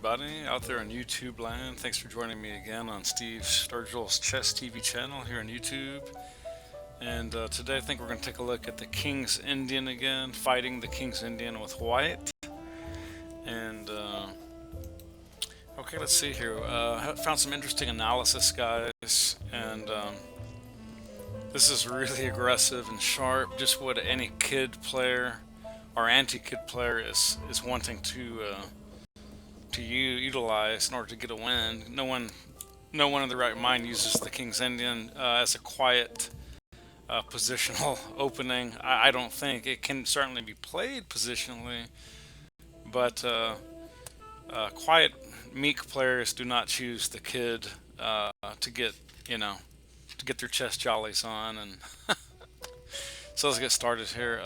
everybody out there on YouTube land. Thanks for joining me again on Steve Sturgill's Chess TV channel here on YouTube. And today I think we're going to take a look at the King's Indian again, fighting the King's Indian with white. And okay, let's see here. Found some interesting analysis, guys, and this is really aggressive and sharp. Just what any kid player or anti-kid player is wanting to utilize in order to get a win. No one in the right mind uses the King's Indian as a quiet positional opening. I don't think it can certainly be played positionally, but quiet, meek players do not choose the kid to get to get their chess jollies on. And so let's get started here.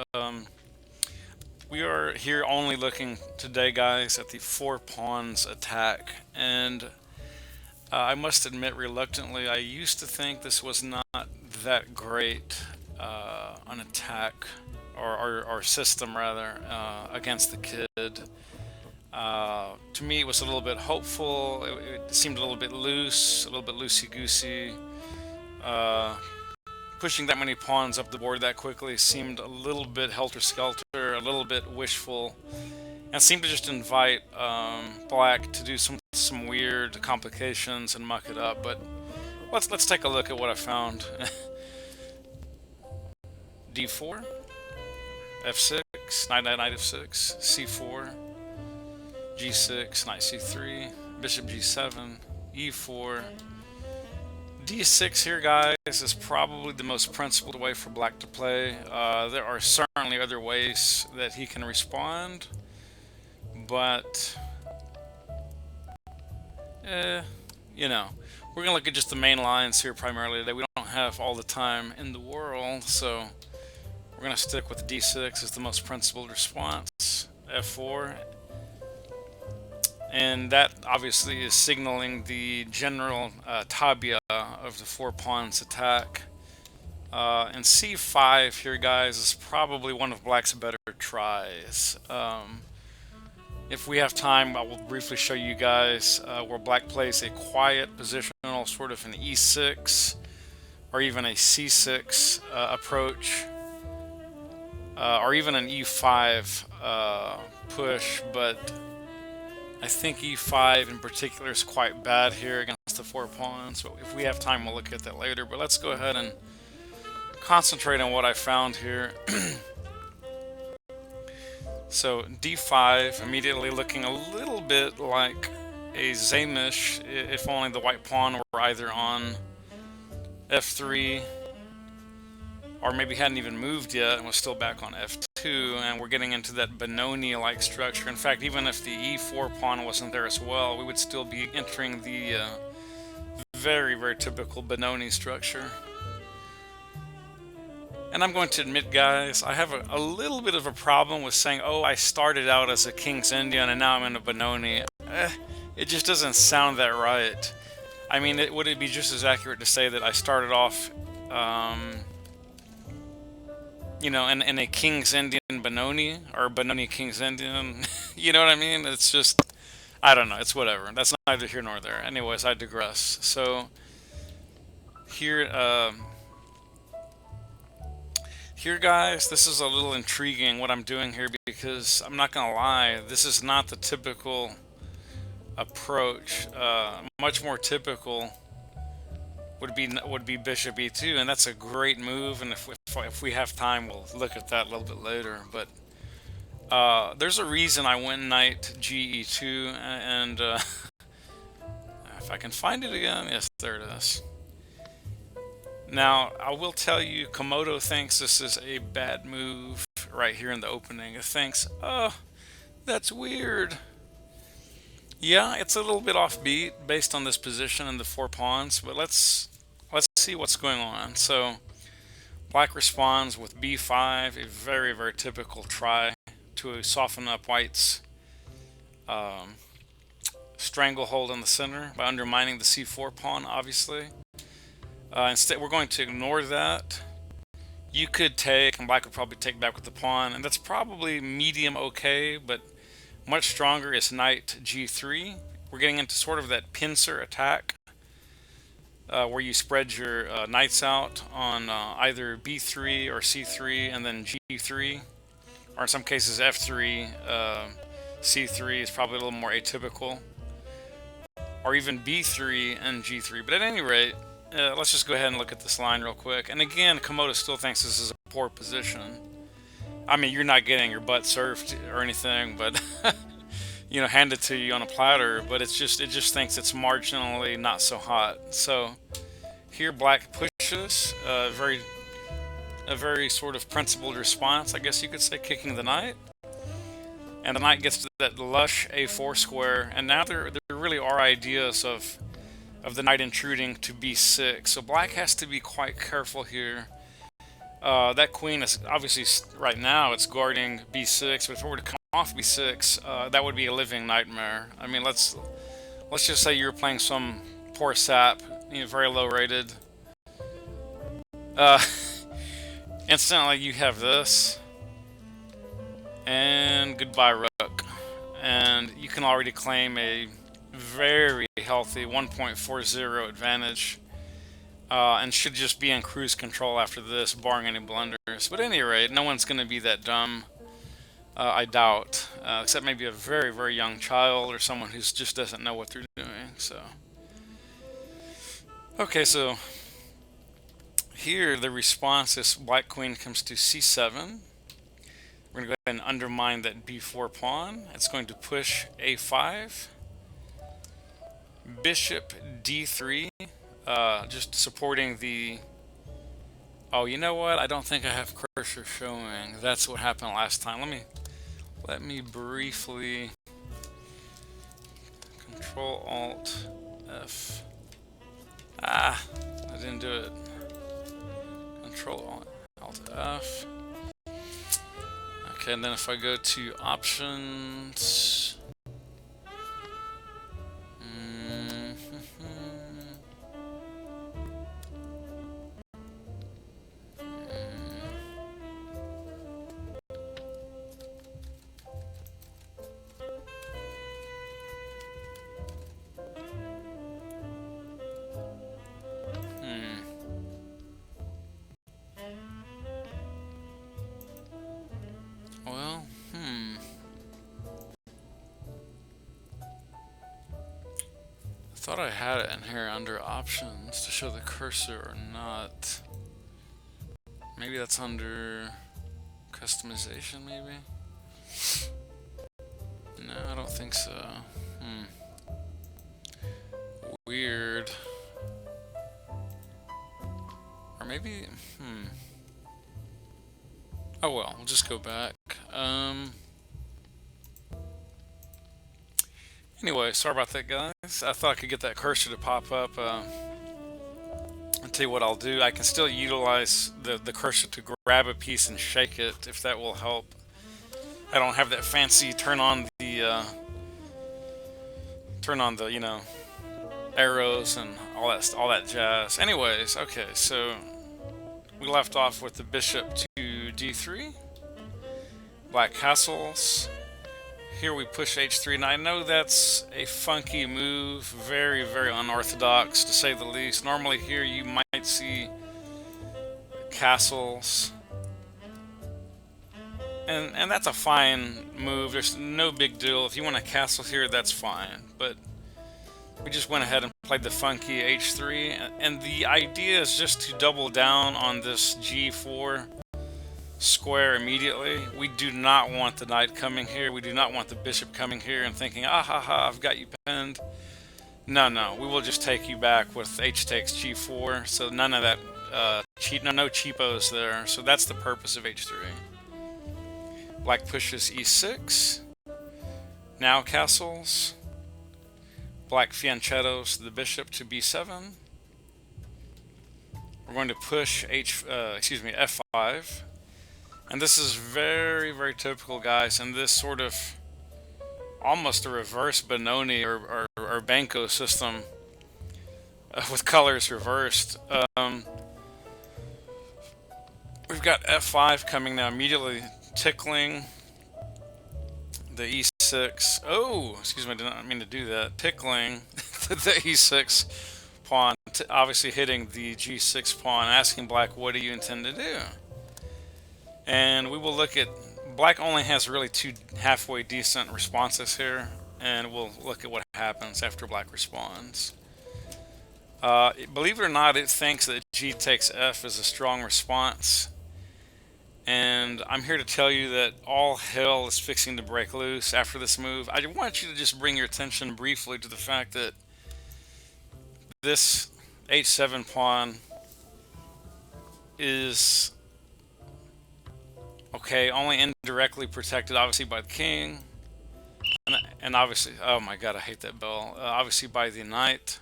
We are here only looking today, guys, at the four pawns attack, and I must admit reluctantly, I used to think this was not that great an attack or system rather against the kid. To me, it was a little bit hopeful. It seemed a little bit loose, a little bit loosey-goosey. Pushing that many pawns up the board that quickly seemed a little bit helter-skelter, a little bit wishful, and seemed to just invite Black to do some weird complications and muck it up. But let's take a look at what I found. D4, F6, knight F6, C4, G6, knight C3, bishop G7, E4. D6 here, guys, is probably the most principled way for Black to play. There are certainly other ways that he can respond, but we're gonna look at just the main lines here primarily today. We don't have all the time in the world, so we're gonna stick with D6 as the most principled response. F4. And that obviously is signaling the general tabia of the four pawns attack. And C5 here, guys, is probably one of Black's better tries. If we have time, I will briefly show you guys where Black plays a quiet positional, sort of an E6 or even a C6 approach, or even an E5 push, but I think E5 in particular is quite bad here against the four pawns. So if we have time, we'll look at that later. But let's go ahead and concentrate on what I found here. So D5 immediately looking a little bit like a Zamish, if only the white pawn were either on F3 or maybe hadn't even moved yet and was still back on F2, and we're getting into that Benoni-like structure. In fact, even if the E4 pawn wasn't there as well, we would still be entering the very, very typical Benoni structure. And I'm going to admit, guys, I have a little bit of a problem with saying, oh, I started out as a King's Indian and now I'm in a Benoni. It just doesn't sound that right. I mean, would it be just as accurate to say that I started off in a King's Indian Benoni, or Benoni King's Indian? You know what I mean? It's just, I don't know, it's whatever. That's neither here nor there. Anyways, I digress. So, here, guys, this is a little intriguing what I'm doing here, because I'm not gonna lie, this is not the typical approach. Much more typical would be bishop e2, and that's a great move, and if we have time, we'll look at that a little bit later. But there's a reason I went knight ge2, and if I can find it again, yes, there it is. Now, I will tell you, Komodo thinks this is a bad move right here in the opening. It thinks, oh, that's weird. Yeah, it's a little bit offbeat based on this position and the four pawns, but let's see what's going on. So Black responds with b5, a very, very typical try to soften up White's stranglehold in the center by undermining the c4 pawn, obviously. Instead, we're going to ignore that. You could take, and Black would probably take back with the pawn, and that's probably medium okay, but Much stronger is knight g3. We're getting into sort of that pincer attack, where you spread your knights out on either b3 or c3 and then g3, or in some cases f3. C3 is probably a little more atypical, or even b3 and g3. But at any rate, let's just go ahead and look at this line real quick. And again, Komodo still thinks this is a poor position. I mean, you're not getting your butt served or anything, but handed to you on a platter. But it just thinks it's marginally not so hot. So here, black pushes a very sort of principled response, I guess you could say, kicking the knight. And the knight gets to that lush a4 square, and now there really are ideas of the knight intruding to b6. So black has to be quite careful here. That queen is obviously right now it's guarding b6, but if it were to come off b6, that would be a living nightmare. I mean, let's just say you're playing some poor sap, very low rated. Uh, Instantly you have this, and goodbye rook, and you can already claim a very healthy 1.40 advantage, and should just be in cruise control after this, barring any blunders. But at any rate, no one's going to be that dumb, I doubt, except maybe a very, very young child or someone who just doesn't know what they're doing. So, okay, so here the response is black queen comes to c7. We're going to go ahead and undermine that b4 pawn. It's going to push a5. Bishop d3. Just supporting the... Oh, you know what? I don't think I have cursor showing. That's what happened last time. Let me briefly... Control Alt F. I didn't do it. Control Alt F. Okay, and then if I go to options, well, I thought I had it in here under options to show the cursor or not. Maybe that's under customization, maybe? No, I don't think so. Weird. Or maybe, oh well, we'll just go back. Anyway, sorry about that, guys. I thought I could get that cursor to pop up. I'll tell you what I'll do. I can still utilize the cursor to grab a piece and shake it, if that will help. I don't have that fancy turn on the arrows and all that jazz. Anyways, okay, so we left off with the bishop to d3. Black castles. Here we push h3, and I know that's a funky move, very, very unorthodox to say the least. Normally here you might see castles, and that's a fine move. There's no big deal. If you want a castle here, that's fine, but we just went ahead and played the funky h3, and the idea is just to double down on this g4 square immediately. We do not want the knight coming here. We do not want the bishop coming here and thinking, ah ha ha, I've got you pinned. No, we will just take you back with h takes g4. So none of that no cheapos there. So that's the purpose of h3. Black pushes e6. Now castles. Black fianchettos the bishop to b7. We're going to push f5. And this is very, very typical, guys, and this sort of almost a reverse Benoni or Banco system with colors reversed. We've got f5 coming now, immediately tickling the e6. Oh, excuse me, I did not mean to do that. Tickling the e6 pawn, obviously hitting the g6 pawn, asking black, what do you intend to do? And we will look at, black only has really two halfway decent responses here, and we'll look at what happens after black responds. Believe it or not, it thinks that g takes f is a strong response. And I'm here to tell you that all hell is fixing to break loose after this move. I want you to just bring your attention briefly to the fact that this h7 pawn is, okay, only indirectly protected, obviously, by the king. And obviously, oh my god, I hate that bell. Obviously by the knight.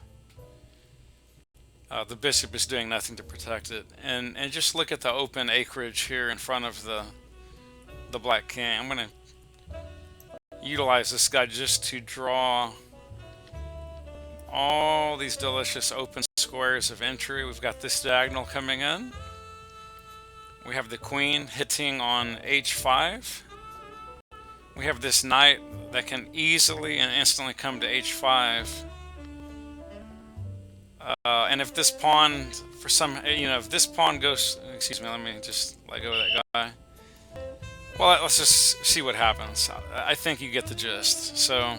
The bishop is doing nothing to protect it. And just look at the open acreage here in front of the black king. I'm going to utilize this guy just to draw all these delicious open squares of entry. We've got this diagonal coming in. We have the queen hitting on h5. We have this knight that can easily and instantly come to h5. And if this pawn, for some, if this pawn goes, excuse me, let me just let go of that guy. Well, let's just see what happens. I think you get the gist. So,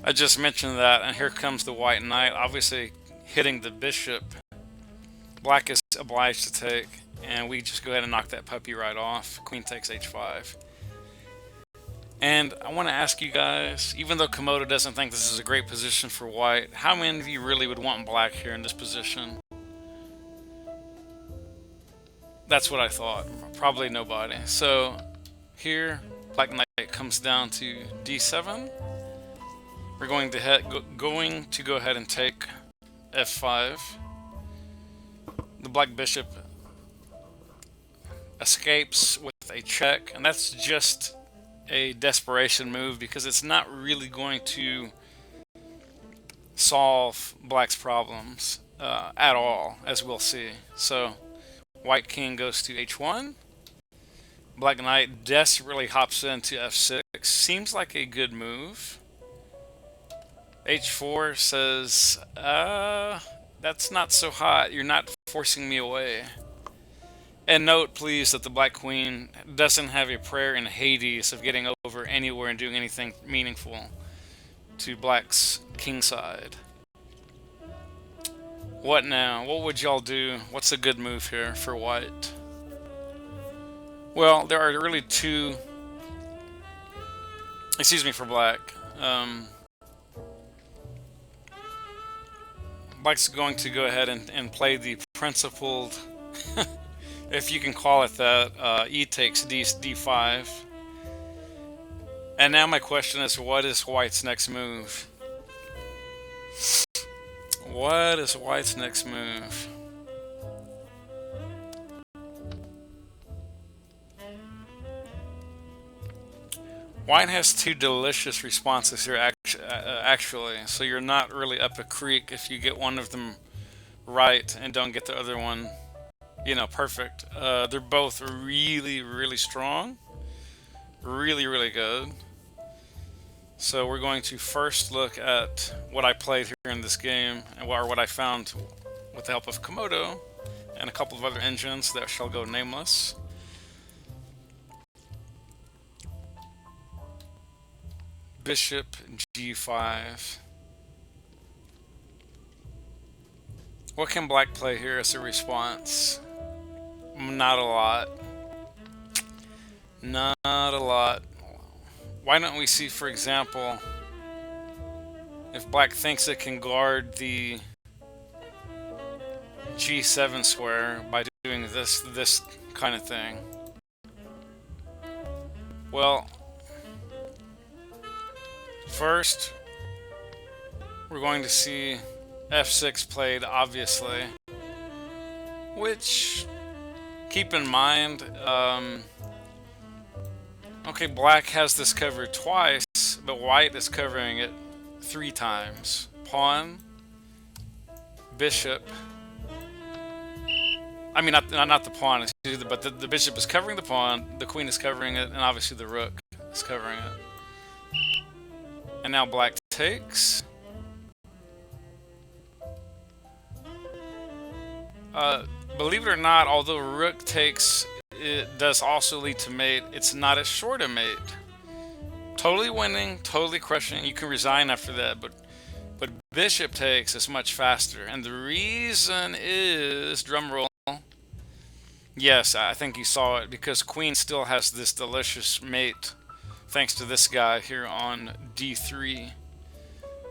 I just mentioned that, and here comes the white knight, obviously hitting the bishop. Black is obliged to take, and we just go ahead and knock that puppy right off. Queen takes h5. And I want to ask you guys, even though Komodo doesn't think this is a great position for white, how many of you really would want black here in this position? That's what I thought. Probably nobody. So here, black knight comes down to d7. We're going to go ahead and take f5. The black bishop escapes with a check, and that's just a desperation move because it's not really going to solve black's problems at all, as we'll see. So white king goes to h1. Black knight desperately hops into f6. Seems like a good move. h4 says, that's not so hot. You're not forcing me away. And note, please, that the black queen doesn't have a prayer in Hades of getting over anywhere and doing anything meaningful to black's king side. What now? What would y'all do? What's a good move here for white? Well, there are really two... Excuse me, for black. Black's going to go ahead and play the principled... if you can call it that, e takes d5. And now my question is, what is white's next move? What is white's next move? White has two delicious responses here, actually, so you're not really up a creek if you get one of them right and don't get the other one, perfect. They're both really, really strong. Really, really good. So we're going to first look at what I played here in this game, or what I found with the help of Komodo and a couple of other engines that shall go nameless. Bishop g5. What can black play here as a response? Not a lot. Not a lot. Why don't we see, for example, if black thinks it can guard the g7 square by doing this kind of thing. Well, first, we're going to see f6 played, obviously, which, keep in mind, okay, black has this covered twice, but white is covering it 3 times. Pawn, bishop, I mean, not the pawn, excuse me, but the bishop is covering the pawn, the queen is covering it, and obviously the rook is covering it. And now black takes. Uh, Believe it or not, although rook takes, it does also lead to mate. It's not as short a mate. Totally winning, totally crushing. You can resign after that, but bishop takes is much faster, and the reason is drum roll. Yes, I think you saw it because queen still has this delicious mate thanks to this guy here on d3.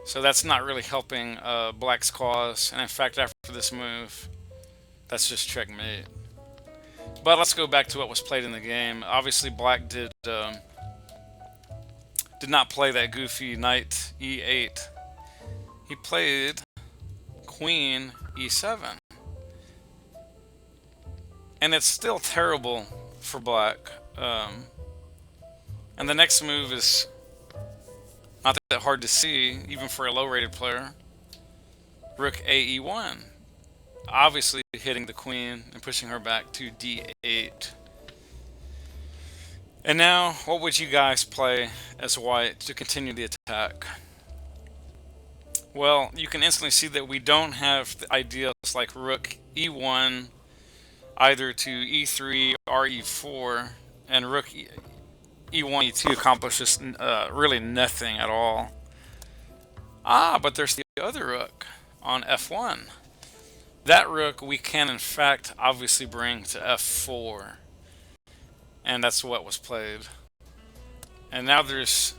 So that's not really helping black's cause, and in fact, after this move, that's just checkmate. But let's go back to what was played in the game. Obviously, black did not play that goofy knight e8. He played queen e7. And it's still terrible for black. And the next move is not that hard to see, even for a low-rated player. Rook ae1. Obviously hitting the queen and pushing her back to d8. And now, what would you guys play as white to continue the attack? Well, you can instantly see that we don't have the ideas like rook e1 either to e3 or e4, and rook e1, e2 accomplishes really nothing at all. Ah, but there's the other rook on f1. That rook we can in fact obviously bring to f4, and that's what was played. And now there's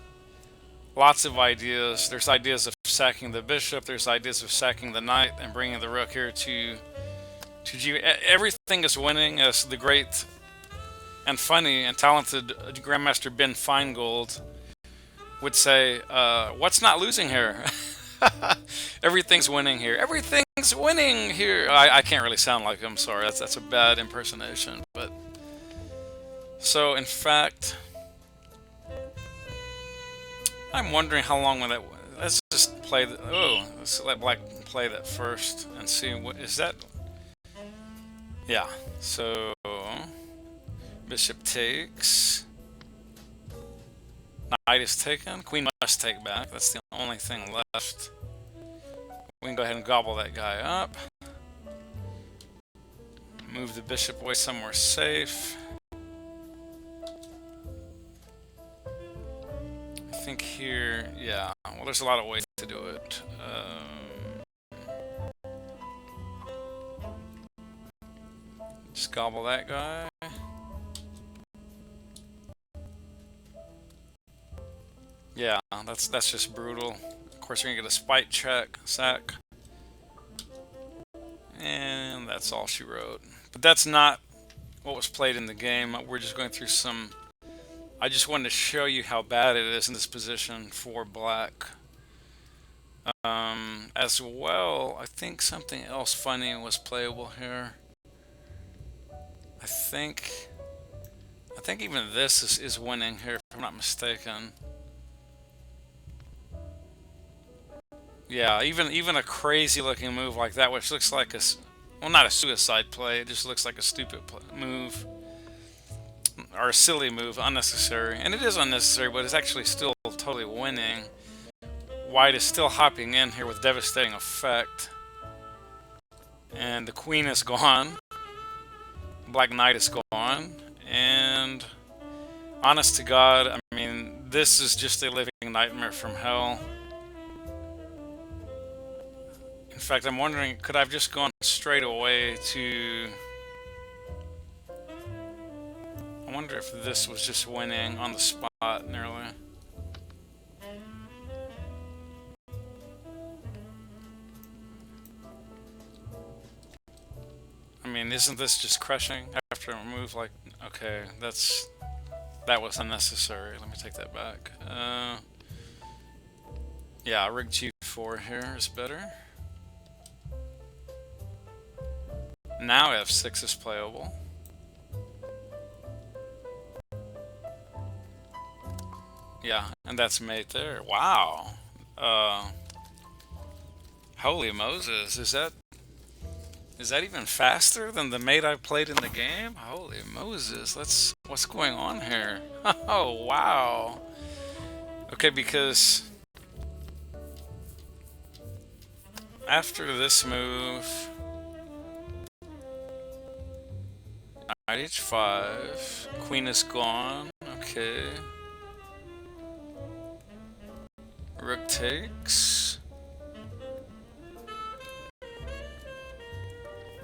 lots of ideas. There's ideas of sacking the bishop, there's ideas of sacking the knight and bringing the rook here to g. Everything is winning, as the great and funny and talented Grandmaster Ben Feingold would say, what's not losing here? Everything's winning here. Everything's winning here. I can't really sound like him, sorry. That's a bad impersonation. But so, in fact, I'm wondering how long will that. Let's just play. Let's let black play that first and see what is that. Yeah. So bishop takes. Knight is taken. Queen must take back. That's the only thing left. We can go ahead and gobble that guy up. Move the bishop away somewhere safe. I think here, yeah. Well, there's a lot of ways to do it. Just gobble that guy. Yeah, that's just brutal. Of course, you're gonna get a spite check, sack, and that's all she wrote. But that's not what was played in the game. We're just going through some. I just wanted to show you how bad it is in this position for black. As well, I think something else funny was playable here. I think even this is winning here, if I'm not mistaken. Yeah, even a crazy looking move like that, which looks like a, well, not a suicide play, it just looks like a stupid move. Or a silly move, unnecessary. And it is unnecessary, but it's actually still totally winning. White is still hopping in here with devastating effect. And the queen is gone. Black knight is gone. And honest to God, I mean, this is just a living nightmare from hell. In fact, I'm wondering, could I have just gone straight away to... I wonder if this was just winning on the spot, nearly. I mean, isn't this just crushing after a move like... Okay, that was unnecessary. Let me take that back. Yeah, rig g4 here is better. Now f6 is playable. Yeah, and that's mate there. Wow. Holy Moses, is that... Is that even faster than the mate I played in the game? Holy Moses, what's going on here? Oh, wow. Okay, because after this move, knight h5, queen is gone. Okay. Rook takes.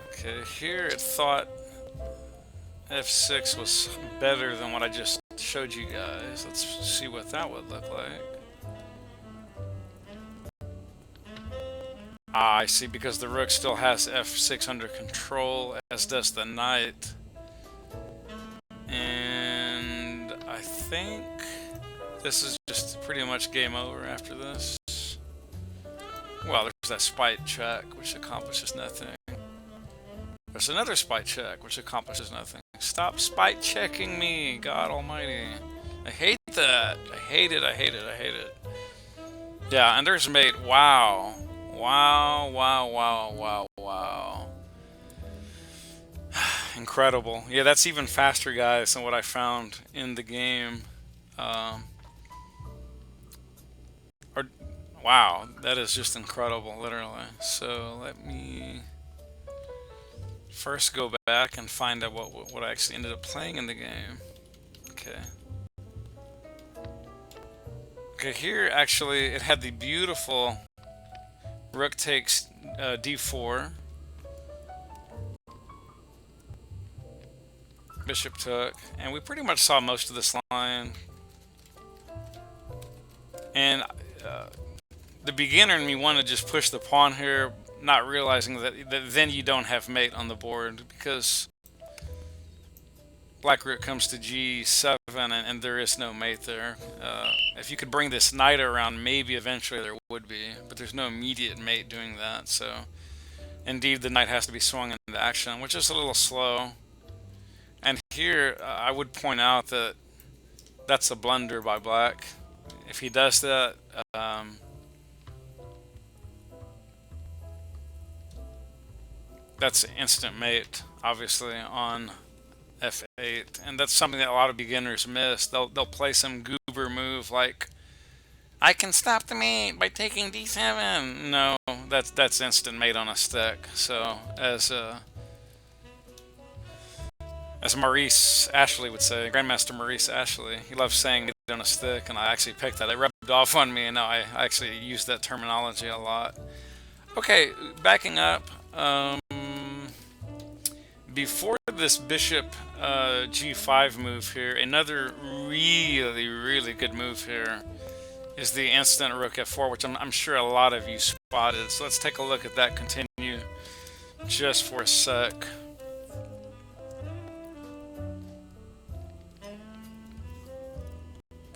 Okay, here it thought f6 was better than what I just showed you guys. Let's see what that would look like. Ah, I see, because the rook still has f6 under control, as does the knight. And I think this is just pretty much game over after this. Well, there's that spite check, which accomplishes nothing. There's another spite check, which accomplishes nothing. Stop spite checking me, God almighty. I hate that. I hate it, I hate it, I hate it. Yeah, and there's mate. Wow. Wow, wow, wow, wow, wow. Incredible. Yeah, that's even faster, guys, than what I found in the game. Um, or, wow, that is just incredible, literally. So let me first go back and find out what I actually ended up playing in the game. Okay. Okay, here actually it had the beautiful rook takes d4. Bishop took, and we pretty much saw most of this line. And the beginner in me wanted to just push the pawn here, not realizing that then you don't have mate on the board, because black rook comes to g7 and there is no mate there. If you could bring this knight around, maybe eventually there would be, but there's no immediate mate doing that. So indeed the knight has to be swung into action, which is a little slow. And here I would point out that that's a blunder by black. If he does that, that's instant mate, obviously, on f8, and that's something that a lot of beginners miss. They'll play some goober move like, I can stop the mate by taking d7. No, that's instant mate on a stick. So as Maurice Ashley would say, Grandmaster Maurice Ashley, he loves saying it on a stick, and I actually picked that. It rubbed off on me, and now I actually use that terminology a lot. Okay, backing up. Before this bishop g5 move here, another really good move here is the instant rook f4, which I'm sure a lot of you spotted. So let's take a look at that continue just for a sec.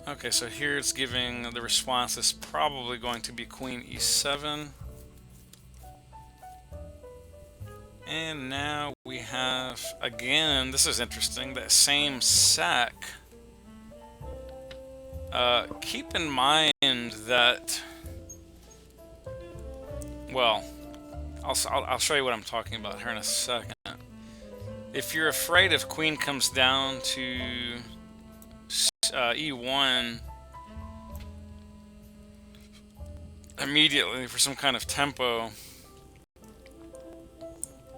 Okay, so here it's giving the response is probably going to be queen e7. And now we have, again, this is interesting, that same sack. Keep in mind that, well, I'll show you what I'm talking about here in a second. If you're afraid if queen comes down to e1 immediately for some kind of tempo,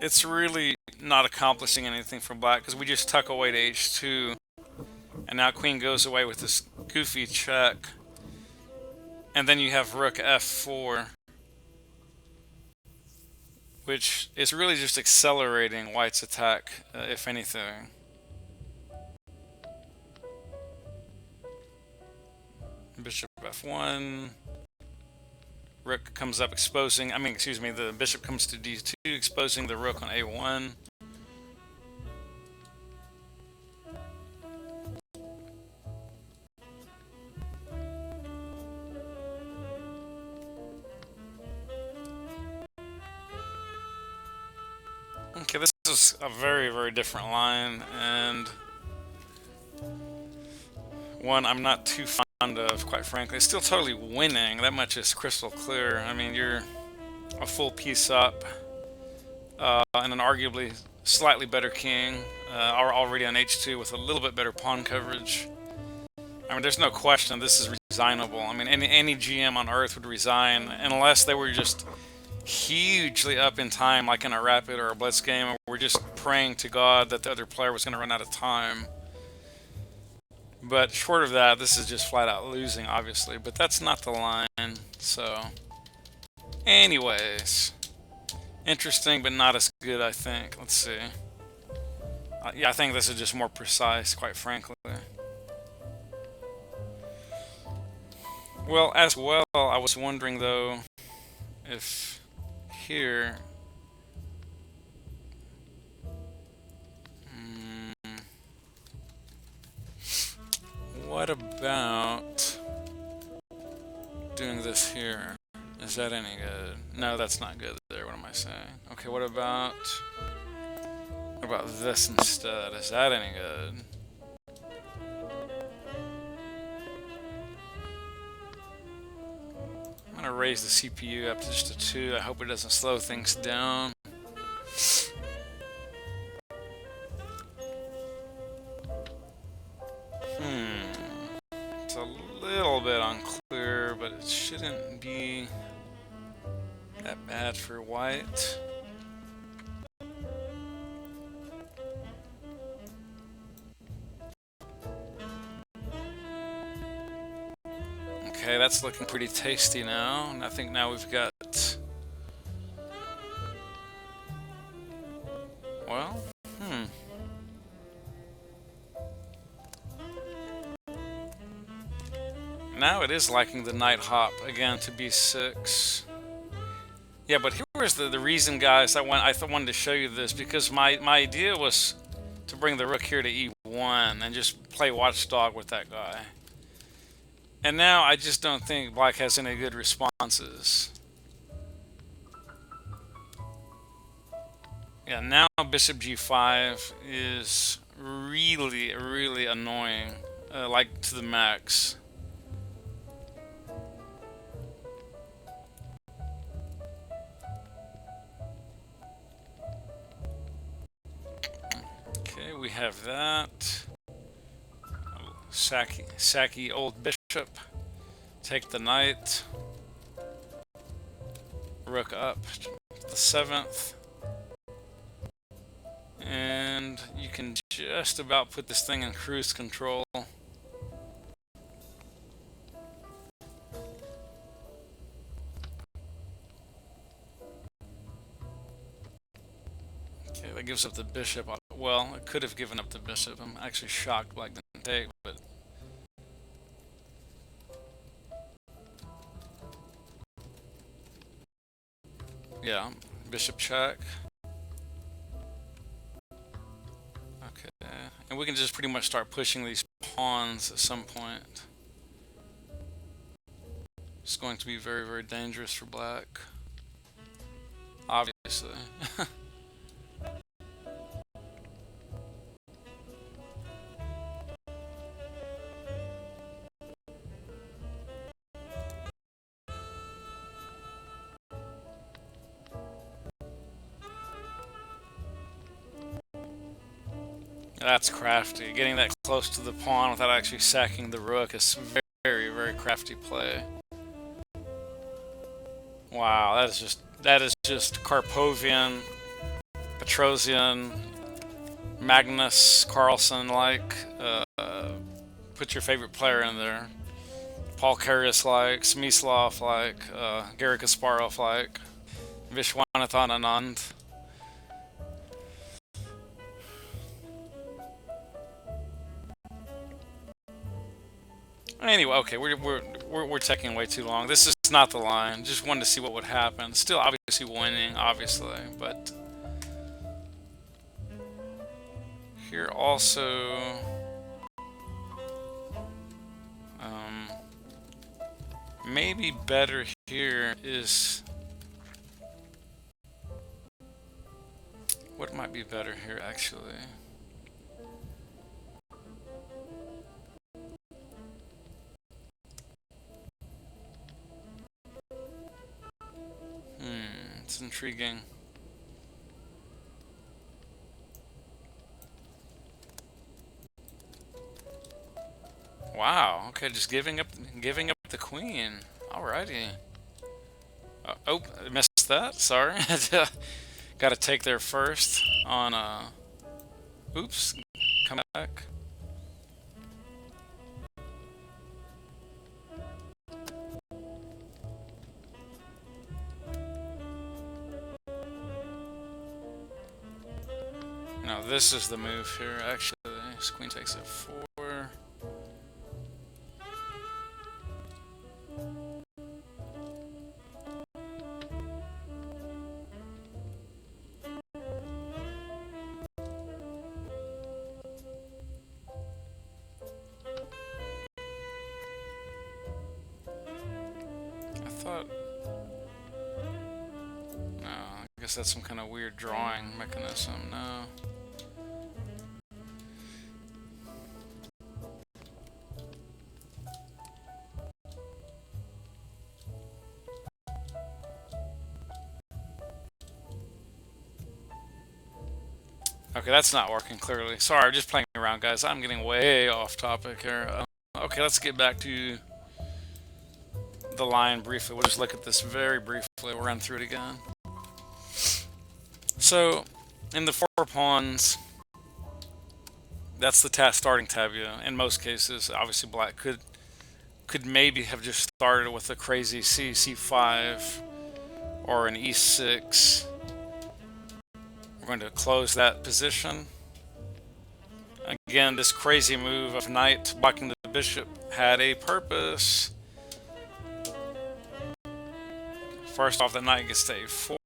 it's really not accomplishing anything for black, because we just tuck away to h2, and now queen goes away with this goofy check, and then you have rook f4, which is really just accelerating white's attack, if anything. Bishop f1, rook comes up exposing, the bishop comes to d2, exposing the rook on a1. Okay, this is a very different line, and one I'm not too fond of, quite frankly. It's still totally winning, that much is crystal clear. I mean, you're a full piece up. and an arguably slightly better king, are already on h2 with a little bit better pawn coverage. I mean, there's no question this is resignable. I mean, any GM on Earth would resign unless they were just hugely up in time, like in a rapid or a blitz game, or we're just praying to God that the other player was going to run out of time. But short of that, this is just flat out losing, obviously. But that's not the line. So, anyways, interesting, but not as good, I think. Let's see. Yeah, I think this is just more precise, quite frankly. Well, as well, I was wondering though if here. Hmm, what about doing this here? Is that any good? No, that's not good there. What am I saying? Okay, what about this instead? Is that any good? I'm gonna raise the CPU up to just a 2. I hope it doesn't slow things down. It's a little bit unclear, but it shouldn't be that bad for white. Okay, that's looking pretty tasty now. And I think now we've got, well, now it is liking the knight hop again to b6. Yeah, but here's the reason, guys. I wanted to show you this because my idea was to bring the rook here to e1 and just play watchdog with that guy. And now I just don't think black has any good responses. Yeah, now bishop g5 is really, really annoying, like to the max. Okay, we have that. Sacky old bishop. Take the knight. Rook up the 7th. And you can just about put this thing in cruise control. Okay, that gives up the bishop. Well, it could have given up the bishop. I'm actually shocked black didn't take, but yeah, bishop check. Okay, and we can just pretty much start pushing these pawns at some point. It's going to be very, very dangerous for black, obviously. That's crafty. Getting that close to the pawn without actually sacking the rook is very, very crafty play. Wow, that is just Karpovian, Petrosian, Magnus Carlsen like. Put your favorite player in there. Paul Karius like, Smyslov like, Garry Kasparov like, Vishwanathan Anand. Anyway, okay, we're taking way too long. This is not the line. Just wanted to see what would happen. Still, obviously winning, obviously, but here also, um, maybe better here is what might be better here actually. It's intriguing. Okay, just giving up the queen. Alrighty. Oh, I missed that. Sorry. Got to take there first on oops. Come back. No, this is the move here. Actually, this queen takes f4. I thought. No, I guess that's some kind of weird drawing mechanism. No. Okay, that's not working clearly. Sorry, just playing around, guys. I'm getting way off topic here. Okay, let's get back to the line briefly. We'll just look at this very briefly. We'll run through it again. So, in the 4 pawns, that's the starting tabula. In most cases, obviously black could maybe have just started with a crazy c5 or an e6. We're going to close that position. Again, this crazy move of knight blocking the bishop had a purpose. First off, the knight gets to a4.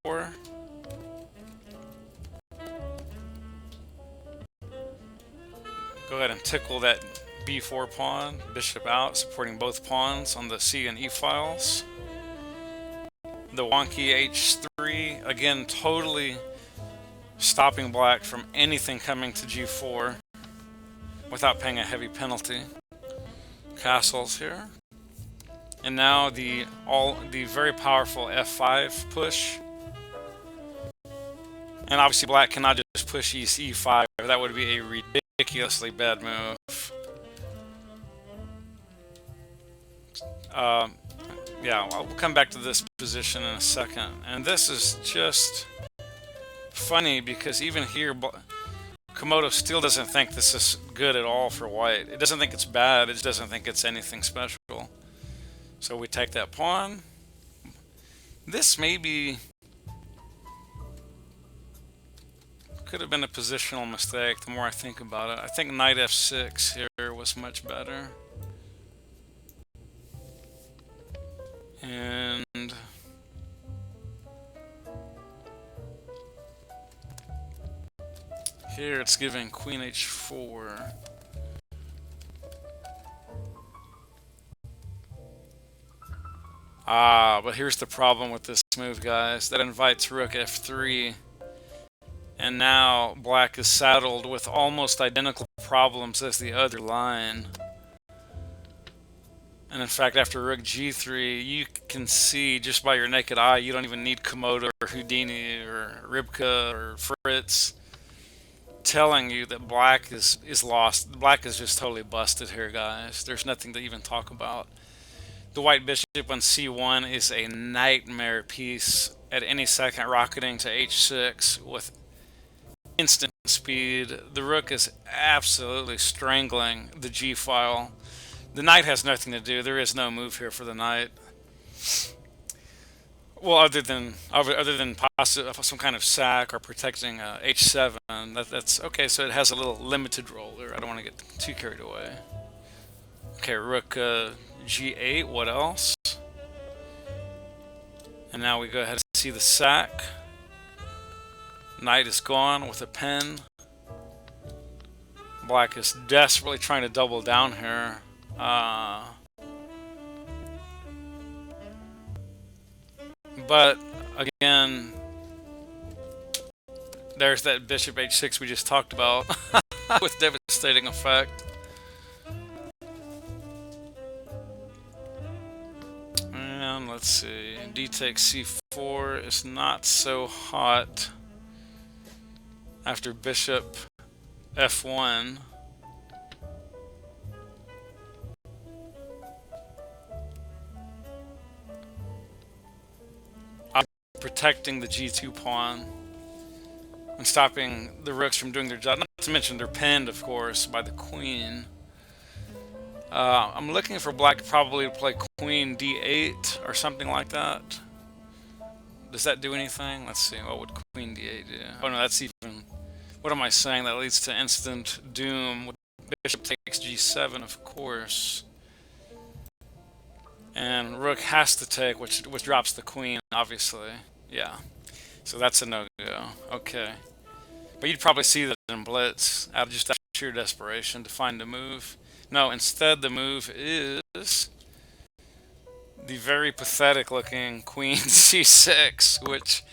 Go ahead and tickle that b4 pawn, bishop out, supporting both pawns on the c and e files. The wonky h3, again, totally stopping black from anything coming to g4 without paying a heavy penalty. Castles here. And now the very powerful f5 push. And obviously black cannot just push e5. That would be a ridiculously bad move. Yeah, we'll come back to this position in a second. And this is just funny because even here, Komodo still doesn't think this is good at all for white. It doesn't think it's bad, it just doesn't think it's anything special. So we take that pawn. This maybe could have been a positional mistake the more I think about it. I think knight f6 here was much better. And here it's giving queen h4. But here's the problem with this move, guys. That invites rook f3. And now black is saddled with almost identical problems as the other line. And in fact, after rook g3, you can see just by your naked eye, you don't even need Komodo or Houdini or Ribka or Fritz telling you that black is lost. Black is just totally busted here, guys. There's nothing to even talk about. The white bishop on c1 is a nightmare piece at any second, rocketing to h6 with instant speed. The rook is absolutely strangling the g file. The knight has nothing to do. There is no move here for the knight. Well, other than some kind of sack or protecting h7. That's okay. So it has a little limited role there. I don't want to get too carried away. Okay, rook g8. What else? And now we go ahead and see the sack. Knight is gone with a pen. Black is desperately trying to double down here. But again, there's that bishop h6 we just talked about with devastating effect. And let's see, d takes c4 is not so hot after bishop f1. protecting the g2 pawn and stopping the rooks from doing their job. Not to mention they're pinned, of course, by the queen. I'm looking for black probably to play queen d8 or something like that. Does that do anything? Let's see. What would queen d8 do? Oh no, that's even... What am I saying? That leads to instant doom. Bishop takes g7, of course. And rook has to take, which drops the queen, obviously. Yeah. So that's a no-go. Okay. But you'd probably see that in blitz, out of just sheer desperation to find a move. No, instead the move is the very pathetic looking queen c6, which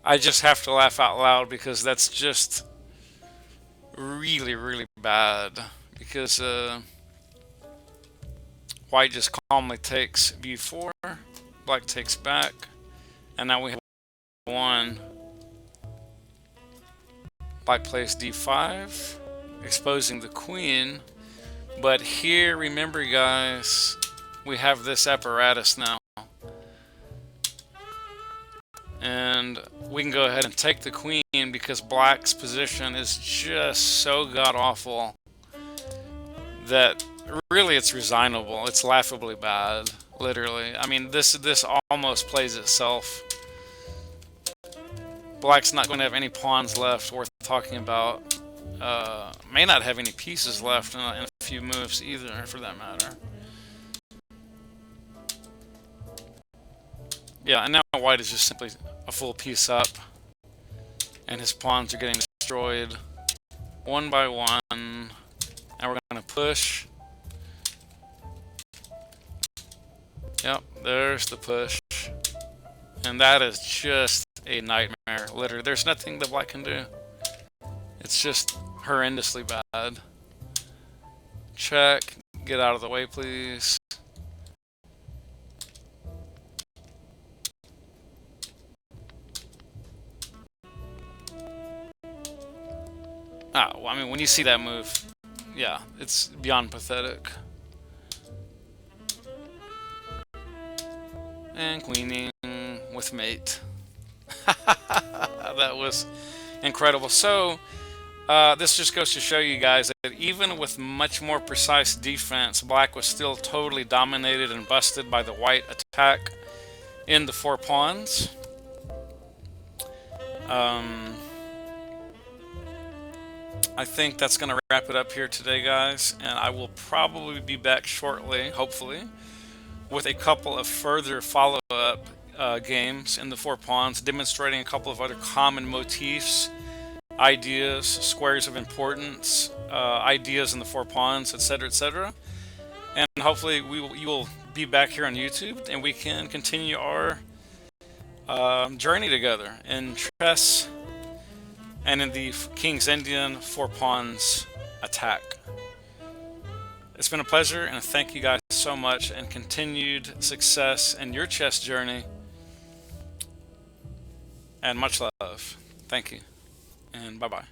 I just have to laugh out loud because that's just really, really bad. Because white just calmly takes b4, black takes back, and now we have one. Black plays d5, exposing the queen. But here, remember guys, we have this apparatus now. And we can go ahead and take the queen because black's position is just so god-awful that really it's resignable. It's laughably bad, literally. I mean, this almost plays itself. Black's not going to have any pawns left worth talking about. May not have any pieces left in a few moves either, for that matter. Yeah, and now white is just simply a full piece up, and his pawns are getting destroyed one by one. Now we're going to push. Yep, there's the push. And that is just a nightmare, literally. There's nothing that black can do. It's just horrendously bad. Check. Get out of the way, please. Well, I mean, when you see that move, yeah, it's beyond pathetic. And queening with mate. That was incredible. So, this just goes to show you guys that even with much more precise defense, black was still totally dominated and busted by the white attack in the 4 pawns. I think that's going to wrap it up here today, guys, and I will probably be back shortly, hopefully, with a couple of further follow-up games in the 4 pawns, demonstrating a couple of other common motifs, ideas, squares of importance, ideas in the 4 pawns, etc., etc. And hopefully you will be back here on YouTube, and we can continue our journey together in chess and in the King's Indian 4 pawns attack. It's been a pleasure, and thank you guys so much, and continued success in your chess journey, and much love. Thank you, and bye-bye.